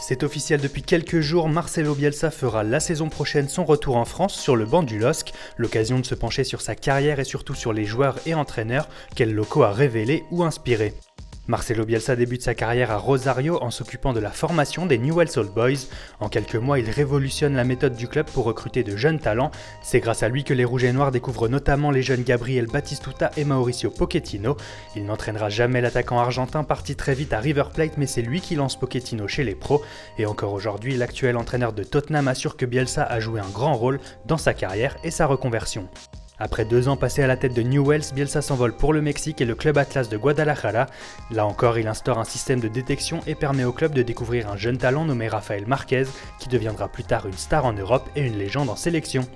C'est officiel depuis quelques jours, Marcelo Bielsa fera la saison prochaine son retour en France sur le banc du LOSC, l'occasion de se pencher sur sa carrière et surtout sur les joueurs et entraîneurs qu'El Loco a révélés ou inspirés. Marcelo Bielsa débute sa carrière à Rosario en s'occupant de la formation des Newell's Old Boys. En quelques mois, il révolutionne la méthode du club pour recruter de jeunes talents. C'est grâce à lui que les Rouges et Noirs découvrent notamment les jeunes Gabriel Batistuta et Mauricio Pochettino. Il n'entraînera jamais l'attaquant argentin parti très vite à River Plate, mais c'est lui qui lance Pochettino chez les pros. Et encore aujourd'hui, l'actuel entraîneur de Tottenham assure que Bielsa a joué un grand rôle dans sa carrière et sa reconversion. Après 2 ans passés à la tête de Newell's, Bielsa s'envole pour le Mexique et le club Atlas de Guadalajara. Là encore, il instaure un système de détection et permet au club de découvrir un jeune talent nommé Rafael Marquez, qui deviendra plus tard une star en Europe et une légende en sélection.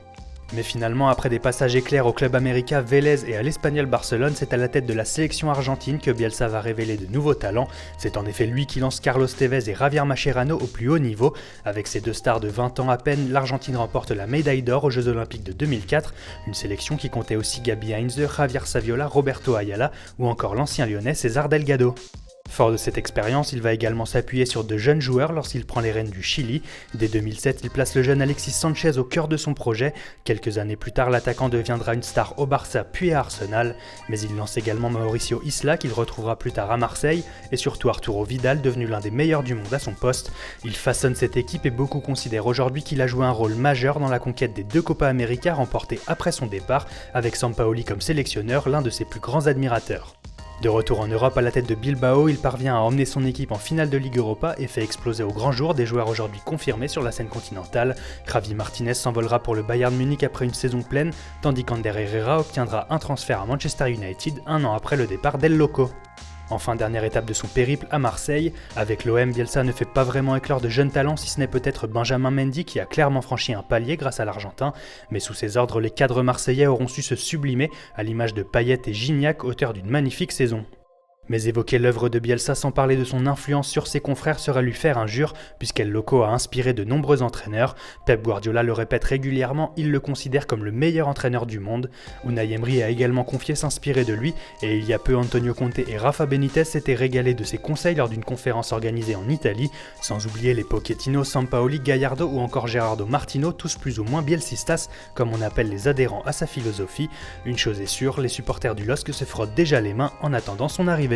Mais finalement, après des passages éclairs au club américain Vélez et à l'Espagnol Barcelone, c'est à la tête de la sélection argentine que Bielsa va révéler de nouveaux talents. C'est en effet lui qui lance Carlos Tevez et Javier Mascherano au plus haut niveau. Avec ces 2 stars de 20 ans à peine, l'Argentine remporte la médaille d'or aux Jeux Olympiques de 2004, une sélection qui comptait aussi Gabi Heinze, Javier Saviola, Roberto Ayala ou encore l'ancien lyonnais César Delgado. Fort de cette expérience, il va également s'appuyer sur de jeunes joueurs lorsqu'il prend les rênes du Chili. Dès 2007, il place le jeune Alexis Sanchez au cœur de son projet. Quelques années plus tard, l'attaquant deviendra une star au Barça puis à Arsenal. Mais il lance également Mauricio Isla, qu'il retrouvera plus tard à Marseille, et surtout Arturo Vidal, devenu l'un des meilleurs du monde à son poste. Il façonne cette équipe et beaucoup considèrent aujourd'hui qu'il a joué un rôle majeur dans la conquête des 2 Copa América remportées après son départ, avec Sampaoli comme sélectionneur, l'un de ses plus grands admirateurs. De retour en Europe à la tête de Bilbao, il parvient à emmener son équipe en finale de Ligue Europa et fait exploser au grand jour des joueurs aujourd'hui confirmés sur la scène continentale. Javi Martinez s'envolera pour le Bayern Munich après une saison pleine, tandis qu'Ander Herrera obtiendra un transfert à Manchester United 1 an après le départ d'El Loco. Enfin, dernière étape de son périple à Marseille, avec l'OM, Bielsa ne fait pas vraiment éclore de jeunes talents si ce n'est peut-être Benjamin Mendy qui a clairement franchi un palier grâce à l'Argentin, mais sous ses ordres, les cadres marseillais auront su se sublimer à l'image de Payet et Gignac, auteurs d'une magnifique saison. Mais évoquer l'œuvre de Bielsa sans parler de son influence sur ses confrères serait lui faire injure, puisqu'El Loco a inspiré de nombreux entraîneurs. Pep Guardiola le répète régulièrement, il le considère comme le meilleur entraîneur du monde. Unai Emery a également confié s'inspirer de lui, et il y a peu Antonio Conte et Rafa Benitez s'étaient régalés de ses conseils lors d'une conférence organisée en Italie, sans oublier les Pochettino, Sampaoli, Gallardo ou encore Gerardo Martino, tous plus ou moins bielsistas, comme on appelle les adhérents à sa philosophie. Une chose est sûre, les supporters du LOSC se frottent déjà les mains en attendant son arrivée.